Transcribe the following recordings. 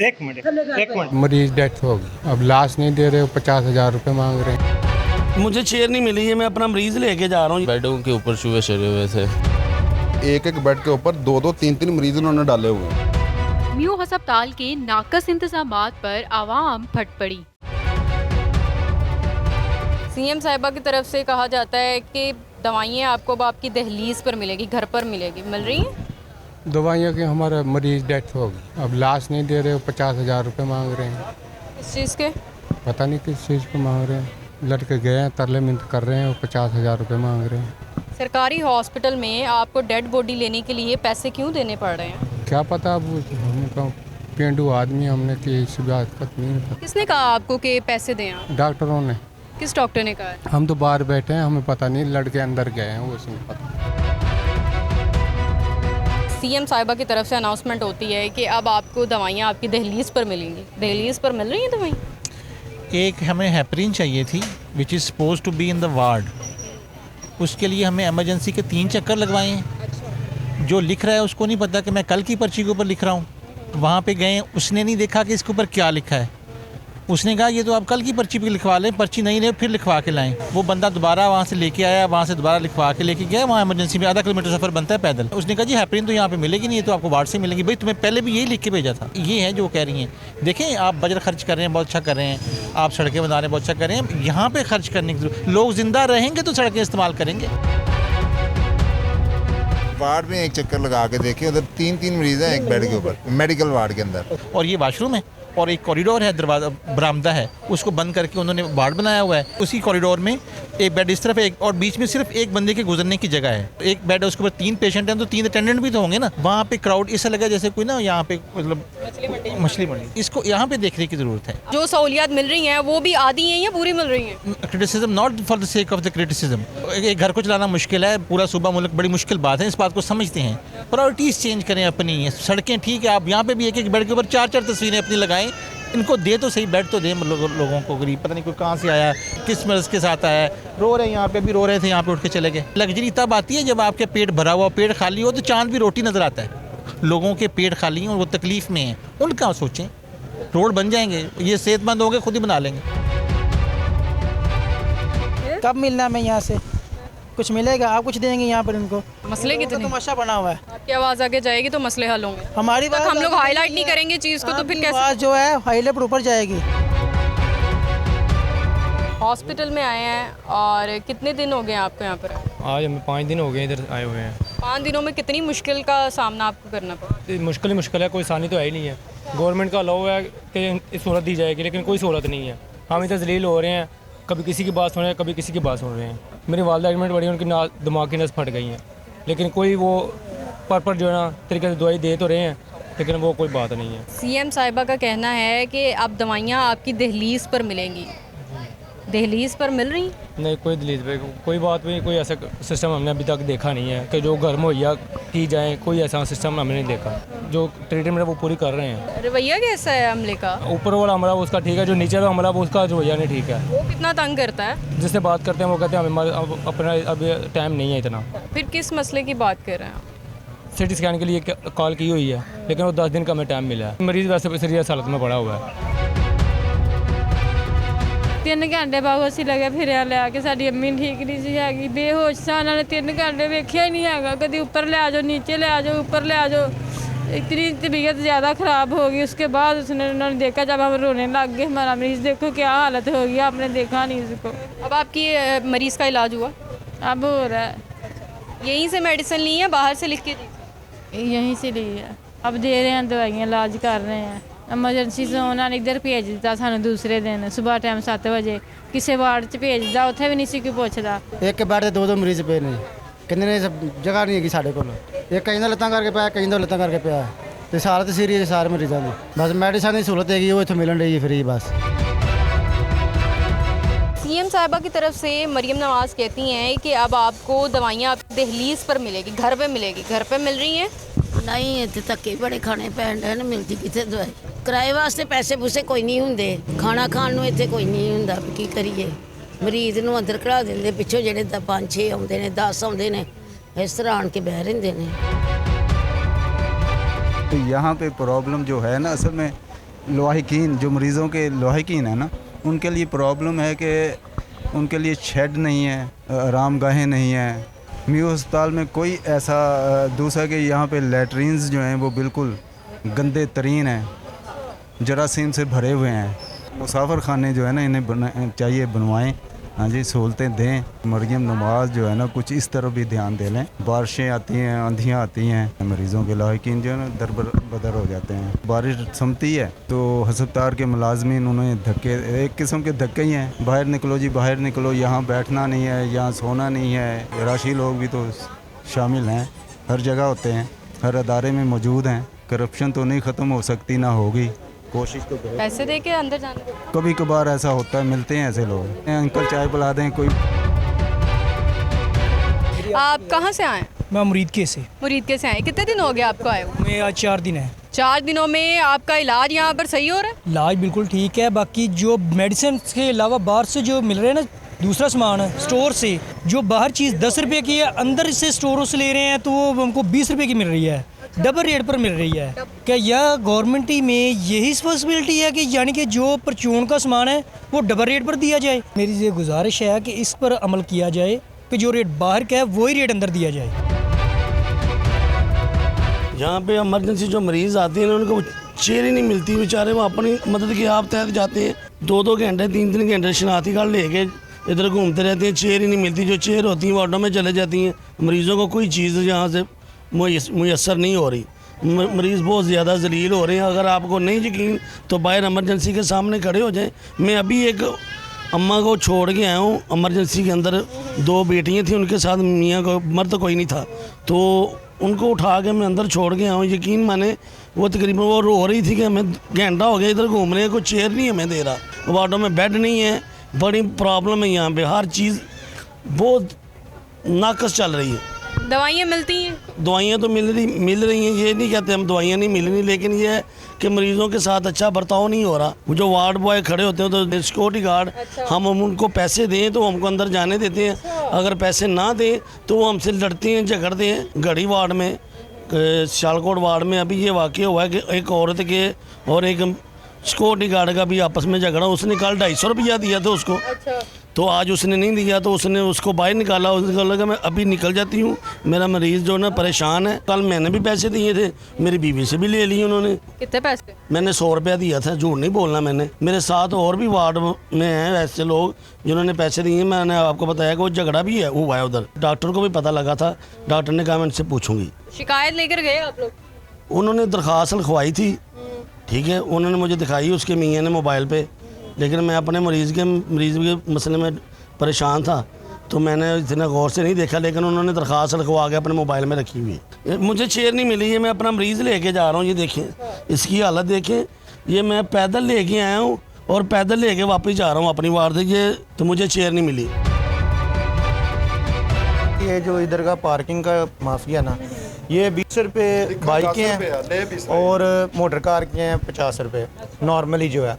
एक मिनट मरीज डेथ हो गई, अब लाश नहीं दे रहे हो, 50,000 रुपये मांग रहे हैं। मुझे चेयर नहीं मिली है, मैं अपना मरीज लेके जा रहा हूँ। बेडों के ऊपर चूहे चढ़े हुए थे। एक एक बेड के ऊपर दो दो तीन तीन मरीज उन्होंने डाले हुए हैं। म्यू अस्पताल के नाकस इंतजामात पर आवाम फट पड़ी। सीएम साहिबा की तरफ से कहा जाता है कि दवाइयाँ आपको अब आपकी दहलीज पर मिलेगी, घर पर मिलेगी, मिल रही हैं? दवाइयों के हमारा मरीज डेथ हो गई, अब लाश नहीं दे रहे हो, 50,000 रुपये मांग रहे हैं। किस चीज़ के? पता नहीं किस चीज़ को मांग रहे हैं। लड़के गए हैं, तरले मिन्त कर रहे हैं और 50,000 रुपये मांग रहे हैं। सरकारी हॉस्पिटल में आपको डेड बॉडी लेने के लिए पैसे क्यों देने पड़ रहे हैं? क्या पता, अब हमको पेंडू आदमी, हमने कि इस बात का नहीं पता। किसने कहा आपको कि पैसे दें आप? डॉक्टरों ने। किस डॉक्टर ने कहा है? हम तो बाहर बैठे हैं, हमें पता नहीं, लड़के अंदर गए हैं, वो उसमें पता। सीएम साहिबा की तरफ से अनाउंसमेंट होती है कि अब आपको दवाइयाँ आपकी दहलीज पर मिलेंगी। दहलीज पर मिल रही हैं दवाई? एक हमें हेपरिन चाहिए थी which is suppose to be in the ward. उसके लिए हमें इमरजेंसी के 3 चक्कर लगवाए हैं। जो लिख रहा है उसको नहीं पता कि मैं कल की पर्ची के ऊपर लिख रहा हूँ। वहाँ पे गए, उसने नहीं देखा कि इसके ऊपर क्या लिखा है। उसने कहा ये तो आप कल की पर्ची पे लिखवा लें, पर्ची नहीं ले फिर लिखवा के लाएं। वो बंदा दोबारा वहाँ से लेके आया, वहाँ से दोबारा लिखवा के लेके गया। वहाँ इमरजेंसी में आधा किलोमीटर सफ़र बनता है पैदल। उसने कहा जी हेपरिन तो यहाँ पे मिलेगी नहीं, तो आपको वार्ड से मिलेगी। भाई तुम्हें पहले भी यही लिख के भेजा था। ये है जो कह रही हैं। देखें, आप बजट खर्च कर रहे हैं, बहुत अच्छा कर रहे हैं। आप सड़कें बना रहे हैं, बहुत अच्छा कर रहे हैं। यहाँ पर खर्च करने की जरूरत, लोग जिंदा रहेंगे तो सड़कें इस्तेमाल करेंगे। वार्ड में एक चक्कर लगा के देखे, उधर 3 मरीज हैं एक बेड के ऊपर, मेडिकल वार्ड के अंदर। और ये वाशरूम है और एक कॉरिडोर है, दरवाज़ा बरामदा है, उसको बंद करके उन्होंने वार्ड बनाया हुआ है। उसी कॉरिडोर में एक बेड इस तरफ है, एक और बीच में सिर्फ एक बंदे के गुजरने की जगह है। एक बेड है, उसके ऊपर 3 पेशेंट हैं, तो 3 अटेंडेंट भी तो होंगे ना। वहाँ पे क्राउड ऐसा लगा जैसे कोई ना यहाँ पे मतलब मछली मंडी। इसको यहाँ पे देखने की ज़रूरत है। जो सहूलियात मिल रही हैं वो भी आधी हैं या पूरी मिल रही हैं? Criticism not for the sake of the criticism. एक घर को चलाना मुश्किल है, पूरा सूबा मुल्क बड़ी मुश्किल बात है, इस बात को समझते हैं। प्रायोरिटीज़ चेंज करें अपनी। सड़कें ठीक है, आप यहाँ पे भी एक एक बेड के ऊपर 4-4 तस्वीरें अपनी लगाएं। इनको दे तो सही, बेड तो दें लोगों को। गरीब पता नहीं कोई कहाँ से आया, किस मर्ज के साथ आया है, रो रहे हैं। यहाँ पे भी रो रहे थे, यहाँ पे उठ के चले गए। लग्जरी तब आती है जब आपके पेट भरा हुआ, पेट खाली हो तो चांद भी रोटी नजर आता है। लोगों के पेट खाली हैं और वो तकलीफ में हैं, उनका सोचें। रोड बन जाएंगे, ये सेहतमंद होंगे, खुद ही बना लेंगे। कब मिलना है? मैं यहाँ से कुछ मिलेगा? आप कुछ देंगे यहाँ पर इनको? मसले कितने? तमाशा बना हुआ है। आपकी आवाज़ आगे जाएगी तो मसले हल होंगे। हमारी बात हम लोग हाईलाइट नहीं करेंगे चीज़ को तो फिर कैसे? आवाज़ जो है हाईलाइट पर ऊपर जाएगी। हॉस्पिटल में आए हैं और कितने दिन हो गए आपको यहाँ पर? आज हमें 5 दिन हो गए इधर आए हुए हैं। 5 दिनों में कितनी मुश्किल का सामना आपको करना पड़ा? मुश्किल ही मुश्किल है, कोई आसानी तो है ही नहीं है। गवर्नमेंट का अलाउ है कि सहूलत दी जाएगी, लेकिन कोई सहूलत नहीं है। हम इधर जलील हो रहे हैं, कभी किसी की बात सुन रहे हैं, कभी किसी की बात सुन रहे हैं। मेरी वालदा एडमिट बड़ी, उनकी दिमाग की नस फट गई हैं, लेकिन कोई वो पर जो है ना तरीके से दवाई दे तो रहे हैं, लेकिन वो कोई बात नहीं है। सीएम साहिबा का कहना है कि अब दवाइयाँ आपकी दहलीज पर मिलेंगी। दहलीज पर मिल रही? नहीं, कोई दलील पे कोई बात नहीं। कोई ऐसा सिस्टम हमने अभी तक देखा नहीं है कि जो घर मुहैया की जाए। कोई ऐसा सिस्टम हमने नहीं देखा। जो ट्रीटमेंट है वो पूरी कर रहे हैं। रवैया कैसा है अमले का? ऊपर वाला अमला उसका ठीक है, जो नीचे वाला अमला उसका रवैया नहीं ठीक है। वो कितना तंग करता है? जिससे बात करते हैं वो कहते हैं हमें अपना अभी टाइम नहीं है इतना। फिर किस मसले की बात कर रहे हैं? सिटी स्कैन के लिए कॉल की हुई है, लेकिन वो 10 दिन का हमें टाइम मिला है। मरीज़ वैसे सीरियस हालत में पड़ा हुआ है। 3 घंटे बाद ਅਸੀਂ लगे फिर ले आके साड़ी अम्मी ठीक नहीं सी हैगी, बेहोश सा। उन्होंने 3 घंटे वेख्या ही नहीं है। कभी ऊपर ले आ जाओ, नीचे ले आ जाओ, ऊपर ले आ जाओ। इतनी तबीयत ज़्यादा ख़राब हो गई। उसके बाद उन्होंने देखा, जब हम रोने लग गए, हमारा मरीज़ देखो क्या हालत हो गई, आपने देखा नहीं उसको। अब आपकी मरीज़ का इलाज हुआ? अब हो रहा है। यहीं से मेडिसिन ली है, बाहर से लिख के दी? यहीं से ली है। अब दे रहे हैं दवाइयाँ, इलाज कर रहे हैं। एमरजेंसी से उन्होंने इधर भेज दिता सानू दूसरे दिन सुबह टाइम 7 बजे। किसी वार्ड च भेज दिता, उत्थे भी नहीं सी कोई पुछदा। एक बेड ते 2 मरीज पे ने, कहते ने जगह नहीं है साढ़े कोल। एक कहीं लत्तां करके पाया, कहीं लत्तां करके पाया, तो सारा तो सीरीयस सारे मरीजों की। बस मेडिसिन की सहूलत है वो इत्थों मिलन रही है फ्री बस। सीएम साहिबा की तरफ से मरियम नवाज़ कहती हैं कि अब आपको दवाइयाँ दहलीज पर मिलेगी, घर पे मिलेगी। घर पे मिल रही हैं? नहीं, इतने धक्के बड़े खाने पैण डे, मिलती कितने दवाई। किराए वास्ते पैसे पूसे कोई नहीं होंगे, खाना खाण नूं इत्थे कोई नहीं होंदा। की करिए, मरीज नूं अंदर कढ़ा देंदे, पिछों जेडे 5-6 आउंदे ने, 10 आउंदे ने, इस तरह आण के बह रहिंदे ने। तो यहाँ पे प्रॉब्लम जो है ना, असल में लाहिकीन, जो मरीज़ों के लाहिकीन है ना, उनके लिए प्रॉब्लम है कि उनके लिए शेड नहीं है, आराम गाहें नहीं हैं। म्यू अस्पताल में कोई ऐसा दूसरा कि यहाँ पे लेटरिन्स जो हैं वो बिल्कुल गंदे तरीन हैं, जरासीम से भरे हुए हैं। मुसाफिर खाने जो है ना इन्हें चाहिए बनवाएं। हाँ जी, सहूलतें दें। मरियम नवाज़ जो है ना कुछ इस तरफ भी ध्यान दे लें। बारिशें आती हैं, आंधियाँ आती हैं, मरीज़ों के लाहिकीन जो है ना दरबदर हो जाते हैं। बारिश थमती है तो हस्पताल के मुलाजमीन उन्हें धक्के, एक किस्म के धक्के ही हैं, बाहर निकलो जी बाहर निकलो, यहाँ बैठना नहीं है, यहाँ सोना नहीं है। राशि लोग भी तो शामिल हैं, हर जगह होते हैं, हर अदारे में मौजूद हैं। करप्शन तो नहीं ख़त्म हो सकती, ना होगी, कोशिश तो करें। पैसे दे के अंदर जाने को। कभी कभार ऐसा होता है, मिलते हैं ऐसे लोग, अंकल चाय पिला दें कोई। आप कहाँ से आए? मैं मुरीद के से। मुरीद के से आए, कितने दिन हो गए आपको आए हुए? मैं आज 4 दिन है। 4 दिनों में आपका इलाज यहाँ पर सही हो रहा है? इलाज बिल्कुल ठीक है। बाकी जो मेडिसिन के अलावा बाहर से जो मिल रहे हैं ना, दूसरा सामान है स्टोर से, जो बाहर चीज़ 10 रुपये की है, अंदर से स्टोरों से ले रहे हैं तो वो हमको 20 रुपये की मिल रही है, डबल रेट पर मिल रही है। क्या यह गवर्नमेंट ही में यही पॉसिबिलिटी है कि यानी कि जो परचून का सामान है वो डबल रेट पर दिया जाए? मेरी ये गुजारिश है कि इस पर अमल किया जाए कि जो रेट बाहर का है वही रेट अंदर दिया जाए। यहाँ पे इमरजेंसी जो मरीज़ आते हैं उनको चेयर ही नहीं मिलती, बेचारे वो अपनी मदद के आप तहत जाते हैं, 2-2 घंटे 3-3 घंटे शनाख्ती कार्ड लेके इधर घूमते रहते हैं, चेयर ही नहीं मिलती। जो चेयर होती हैं वो ऑटो में चले जाती हैं। मरीज़ों को कोई चीज़ यहाँ से मुयसर नहीं हो रही, मरीज़ बहुत ज़्यादा जलील हो रहे हैं। अगर आपको नहीं यकीन तो बाहर इमरजेंसी के सामने खड़े हो जाएं। मैं अभी एक अम्मा को छोड़ के आया हूँ इमरजेंसी के अंदर, 2 बेटियाँ थी, उनके साथ मियाँ को मर्द कोई नहीं था, तो उनको उठा के मैं अंदर छोड़ के आया हूँ। यकीन माने वो तकरीबन वो रो रही थी कि हमें घंटा हो गया इधर घूम रहे हैं, कोई चेयर नहीं हमें दे रहा, वार्डों में बेड नहीं है, बड़ी प्रॉब्लम है यहाँ पे, हर चीज़ बहुत नाकस चल रही है। दवाइयाँ मिलती हैं? दवाइयाँ तो मिल रही हैं, ये नहीं कहते हम दवाइयाँ नहीं मिल रही, लेकिन ये है कि मरीज़ों के साथ अच्छा बर्ताव नहीं हो रहा। जो वार्ड बॉय खड़े होते हैं तो सिक्योरिटी गार्ड, हम उनको पैसे दें तो हमको अंदर जाने देते हैं, अगर पैसे ना दें तो वो हमसे लड़ते हैं, झगड़ते हैं। गढ़ी वार्ड में, सियालकोट वार्ड में अभी ये वाक़या हुआ है कि एक औरत के और एक सिक्योरिटी गार्ड का भी आपस में झगड़ा, उसने कल 250 रुपया दिया था उसको, तो आज उसने नहीं दिया तो उसने उसको बाहर निकाला। उसने लगा मैं अभी निकल जाती हूँ, मेरा मरीज़ जो ना परेशान है। कल मैंने भी पैसे दिए थे, मेरी बीवी से भी ले लिए उन्होंने। कितने पैसे? मैंने 100 रुपया दिया था, झूठ नहीं बोलना मैंने। मेरे साथ और भी वार्ड में हैं ऐसे लोग जिन्होंने पैसे दिए। मैंने आपको बताया कि वो झगड़ा भी है हुआ है उधर, डॉक्टर को भी पता लगा था, डॉक्टर ने कहा मैं इनसे पूछूंगी। शिकायत लेकर गए आप लोग? उन्होंने दरख्वास्त लिखवाई थी, ठीक है, उन्होंने मुझे दिखाई उसके मियाँ ने मोबाइल पे, लेकिन मैं अपने मरीज़ के मसले में परेशान था तो मैंने इतना गौर से नहीं देखा, लेकिन उन्होंने दरख्वास्त लिखवा के अपने मोबाइल में रखी हुई है। मुझे चेयर नहीं मिली है, मैं अपना मरीज़ लेके जा रहा हूँ, ये देखें इसकी हालत देखें, ये मैं पैदल लेके आया हूँ और पैदल लेके वापस जा रहा हूँ अपनी वार्ड से, ये तो मुझे चेयर नहीं मिली। ये जो इधर का पार्किंग का माफिया ना, ये 20 रुपये बाइक के हैं और मोटर कार के हैं 50 रुपये नॉर्मली जो है।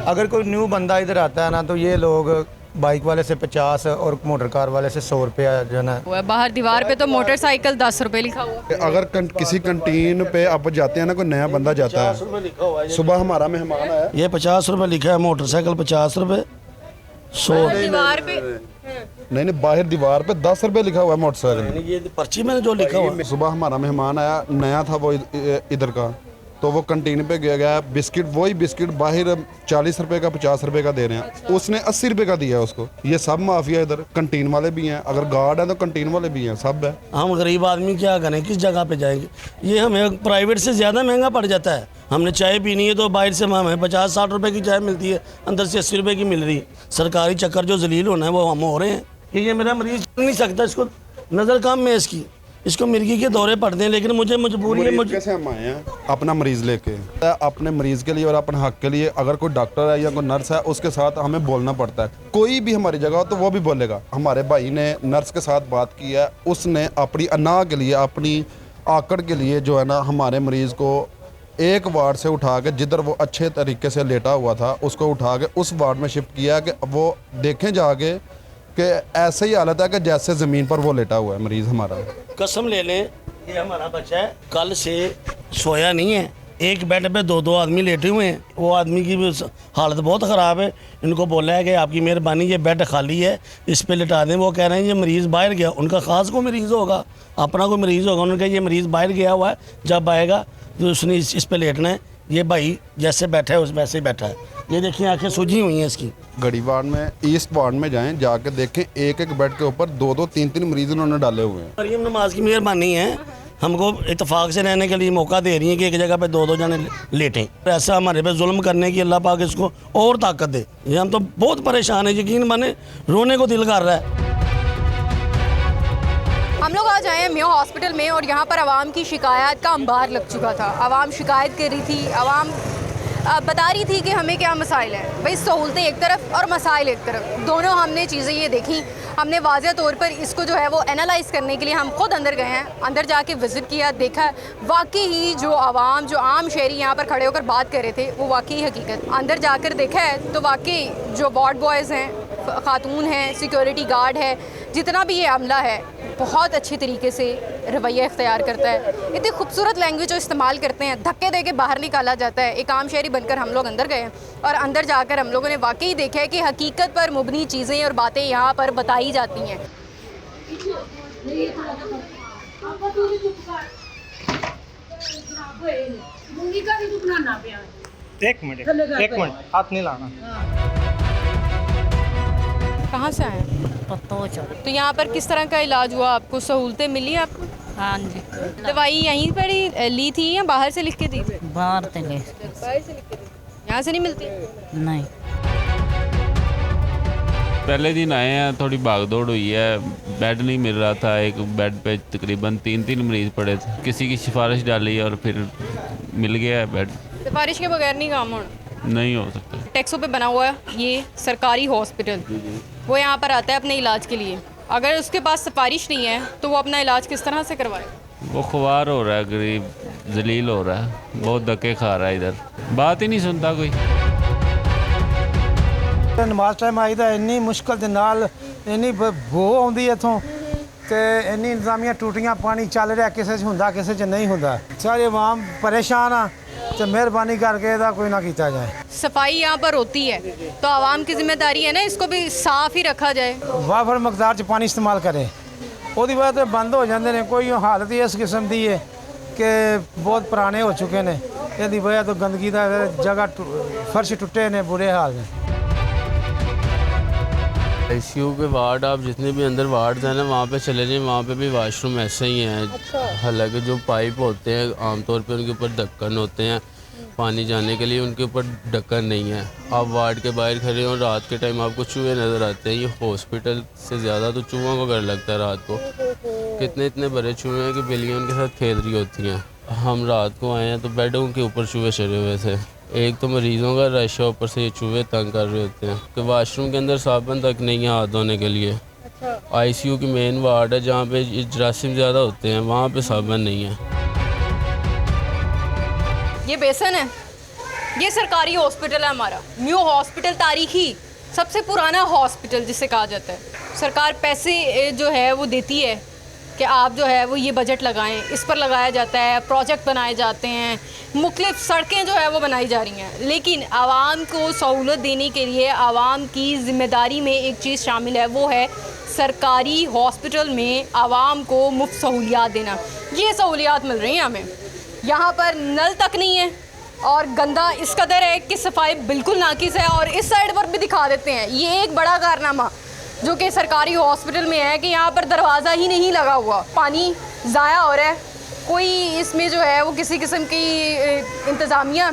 अगर कोई न्यू बंदा इधर आता है ना तो ये लोग बाइक वाले से 50 और मोटर कार वाले से 100 रुपया जो है ना। बाहर दीवार पे तो मोटरसाइकिल 10 रुपये लिखा हुआ। अगर किसी कंटीन पे आप जाते हैं ना, कोई नया बंदा जाता है, सुबह हमारा मेहमान आया, ये 50 रुपये लिखा है, मोटरसाइकिल 50 रुपये, 100 दीवार पे नहीं बाहर दीवार पे 10 रुपये लिखा हुआ है मोटरसाइकिल। ये पर्ची में जो लिखा हुआ। सुबह हमारा मेहमान आया, नया था वो इधर का, तो वो कंटीन पे गया, बिस्किट, वही बिस्किट बाहर 40 रुपये का 50 रुपये का दे रहे हैं, उसने 80 रुपये का दिया उसको। ये सब माफिया इधर, कंटीन वाले भी हैं, अगर गार्ड है तो कंटीन वाले भी हैं, सब है। हम गरीब आदमी क्या करें, किस जगह पे जाएंगे? ये हमें प्राइवेट से ज़्यादा महंगा पड़ जाता है। हमने चाय पीनी है तो बाहर से हमें 50-60 रुपये की चाय मिलती है, अंदर से 80 रुपये की मिल रही है। सरकारी चक्कर जो जलील होना है वो हम हो रहे हैं कि ये मेरा मरीज़ नहीं सकता, इसको नज़र कम है इसकी, इसको मिर्गी के दौरे पड़ते हैं, लेकिन मुझे मजबूरी है। मुझे कैसे हम आए हैं अपना मरीज़ लेके, अपने मरीज़ के लिए और अपने हक के लिए, अगर कोई डॉक्टर है या कोई नर्स है उसके साथ हमें बोलना पड़ता है। कोई भी हमारी जगह हो तो वो भी बोलेगा। हमारे भाई ने नर्स के साथ बात की है, उसने अपनी अना के लिए, अपनी आकड़ के लिए जो है ना, हमारे मरीज़ को एक वार्ड से उठा के, जिधर वो अच्छे तरीके से लेटा हुआ था, उसको उठा के उस वार्ड में शिफ्ट किया कि वो देखें जाके कि ऐसे ही हालत है कि जैसे ज़मीन पर वो लेटा हुआ है मरीज़ हमारा। कसम ले लें, ये हमारा बच्चा है, कल से सोया नहीं है। एक बेड पे 2-2 आदमी लेटे हुए हैं। वो आदमी की भी हालत बहुत ख़राब है। इनको बोला है कि आपकी मेहरबानी ये बेड खाली है, इस पे लिटा दें। वो कह रहे हैं ये मरीज़ बाहर गया। उनका ख़ास कोई मरीज़ होगा, अपना कोई मरीज़ होगा। उन्होंने कहा ये मरीज़ बाहर गया हुआ है, जब आएगा तो उसने इस पे लेटना है। ये भाई जैसे बैठा है उस वैसे ही बैठा है। ये देखिए आंखें सूजी हुई हैं इसकी। गढ़ी वार्ड में, ईस्ट वार्ड में जाएं, जाके देखें एक एक बेड के ऊपर 2-2 3-3 मरीज़ उन्होंने डाले हुए हैं। मरियम नमाज की मेहरबानी है, हमको इत्तेफाक से रहने के लिए मौका दे रही है कि एक जगह पे 2-2 जने लेटें। ऐसा हमारे पे जुल्म करने की अल्लाह पाक इसको और ताकत दे। ये हम तो बहुत परेशान है, यकीन माने रोने को दिल कर रहा है। हम लोग आज आए हैं मेयो हॉस्पिटल में और यहाँ पर आवाम की शिकायत का अंबार लग चुका था। आवाम शिकायत कर रही थी, आवाम बता रही थी कि हमें क्या मसाइल हैं। भाई सहूलतें एक तरफ और मसाइल एक तरफ, दोनों हमने चीज़ें ये देखी। हमने वाज़ह तौर पर इसको जो है वो एनालाइज़ करने के लिए हम खुद अंदर गए हैं। अंदर जाके विज़िट किया, देखा वाकई ही जो आवाम, जो आम शहरी यहाँ पर खड़े होकर बात कर रहे थे वो वाकई हकीकत। अंदर जाकर देखा है तो वाकई जो वार्ड बॉयज़ हैं, खातून हैं, सिक्योरिटी गार्ड है, जितना भी ये अमला है बहुत अच्छी तरीके से रवैया इख्तियार करता है। इतनी खूबसूरत लैंग्वेज जो इस्तेमाल करते हैं, धक्के दे के बाहर निकाला जाता है। एक आम शहरी बनकर हम लोग अंदर गए और अंदर जाकर हम लोगों ने वाकई देखा है कि हकीकत पर मुबनी चीज़ें और बातें यहाँ पर बताई जाती हैं। एक मिनट हाथ नहीं लाना। कहाँ से आए हैं? तो यहाँ पर किस तरह का इलाज हुआ आपको? सहूलतें मिली आपको? हाँ जी। दवाई यहीं पर ही ली थी या बाहर से लिख के दी थी? बाहर से ले। बाहर से लिख के दी? यहाँ से नहीं मिलती? नहीं। पहले दिन आए हैं, थोड़ी भागदौड़ हुई है, बेड नहीं मिल रहा था। एक बेड पे तकरीबन 3-3 मरीज़ पड़े थे। किसी की सिफारिश डाली और फिर मिल गया है बेड। सिफारिश के बगैर नहीं काम होना? नहीं हो सकता। टैक्सों पे बना हुआ है ये सरकारी हॉस्पिटल, वो यहाँ पर आता है अपने इलाज के लिए। अगर उसके पास सिफारिश नहीं है तो वो अपना इलाज किस तरह से करवाए? वो खुवार हो रहा है, गरीब जलील हो रहा है, बहुत धक्के खा रहा है, इधर बात ही नहीं सुनता कोई। नमाज टाइम आई था, इन्नी मुश्किल के नाल इन्नी बो आउंदी इथों ते इन्नी इंतजामियां टूटियां, पानी चल रहा, किसे च हुंदा किसे च नहीं हुंदा। सारी आवाम परेशान आ, तो मेहरबानी करके इहदा कोई ना किया जाए। सफाई यहाँ पर होती है तो आवाम की जिम्मेदारी है ना, इसको भी साफ ही रखा जाए। वाफर मकदार च पानी इस्तेमाल करें, ਉਹਦੀ वजह तो बंद हो जाते हैं। कोई हालत ही इस किस्म की है कि बहुत पुराने हो चुके हैं, इसकी वजह तो गंदगी का जगह फर्श टुटे ने, बुरे हाल हैं। ICU के वार्ड, आप जितने भी अंदर वार्ड हैं ना वहाँ पे चले जाएं, वहाँ पे भी वाशरूम ऐसे ही हैं। हालांकि जो पाइप होते हैं आमतौर पे उनके ऊपर ढक्कन होते हैं, पानी जाने के लिए उनके ऊपर ढक्कन नहीं है। आप वार्ड के बाहर खड़े हो, रात के टाइम आपको चूहे नज़र आते हैं। ये हॉस्पिटल से ज़्यादा तो चूहों को डर लगता है रात को। कितने इतने बड़े चूहे हैं कि बिल्लियाँ उनके साथ खेल रही होती हैं। हम रात को आए हैं तो बेडों के ऊपर चूहे चढ़े हुए थे। एक तो मरीज़ों का रश है, ऊपर से ये चूहे तंग कर रहे होते हैं कि वाशरूम के अंदर साबुन तक नहीं है हाथ धोने के लिए। ICU की मेन वार्ड है जहाँ पे जरासीम ज़्यादा होते हैं, वहाँ पे साबुन नहीं है। ये बेसन है, ये सरकारी हॉस्पिटल है हमारा मेयो हॉस्पिटल, तारीखी सबसे पुराना हॉस्पिटल जिसे कहा जाता है। सरकार पैसे जो है वो देती है कि आप जो है वो ये बजट लगाएं, इस पर लगाया जाता है, प्रोजेक्ट बनाए जाते हैं, मुख्तलिफ सड़कें जो है वो बनाई जा रही हैं। लेकिन आवाम को सहूलत देने के लिए आवाम की ज़िम्मेदारी में एक चीज़ शामिल है, वो है सरकारी हॉस्पिटल में आवाम को मुफ्त सहूलियात देना। ये सहूलियात मिल रही हैं हमें। यहाँ पर नल तक नहीं है और गंदा इस कदर है कि सफाई बिल्कुल नाकिस है। और इस साइड पर भी दिखा देते हैं, ये एक बड़ा कारनामा जो कि सरकारी हॉस्पिटल में है कि यहाँ पर दरवाज़ा ही नहीं लगा हुआ, पानी ज़ाया हो रहा है। कोई इसमें जो है वो किसी किस्म की इंतज़ामिया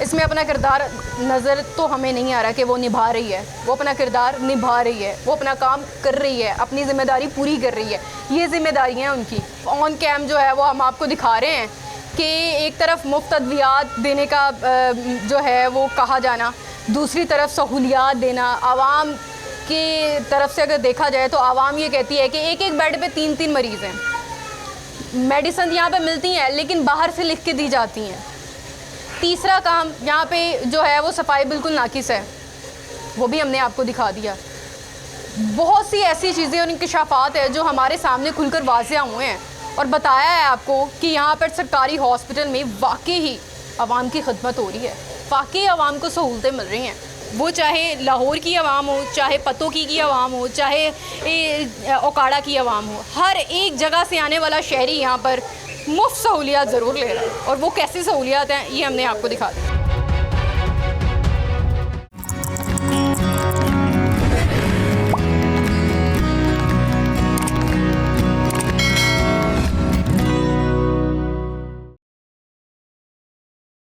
इसमें अपना किरदार नज़र तो हमें नहीं आ रहा कि वो निभा रही है। वो अपना किरदार निभा रही है, वो अपना काम कर रही है, अपनी ज़िम्मेदारी पूरी कर रही है। ये ज़िम्मेदारियाँ उनकी। ऑन कैम जो है वो हम आपको दिखा रहे हैं कि एक तरफ मुफ्त अद्वियात देने का जो है वो कहा जाना, दूसरी तरफ सहूलियात देना। आवाम की तरफ से अगर देखा जाए तो आवाम ये कहती है कि एक एक बेड पे 3-3 मरीज़ हैं। मेडिसिन यहाँ पे मिलती हैं लेकिन बाहर से लिख के दी जाती हैं। तीसरा काम, यहाँ पे जो है वो सफाई बिल्कुल नाकिस है, वो भी हमने आपको दिखा दिया। बहुत सी ऐसी चीज़ें और इंकशाफात है जो हमारे सामने खुलकर वाज़िया हुए हैं और बताया है आपको कि यहाँ पर सरकारी हॉस्पिटल में वाकई ही आवाम की खिदमत हो रही है, वाकई आवाम को सहूलतें मिल रही हैं। वो चाहे लाहौर की आवाम हो, चाहे पतोकी की आवाम हो, चाहे ओकाड़ा की आवाम हो, हर एक जगह से आने वाला शहरी यहाँ पर मुफ्त सहूलियात ज़रूर ले रहा है। और वो कैसी सहूलियात हैं ये हमने आपको दिखा दी।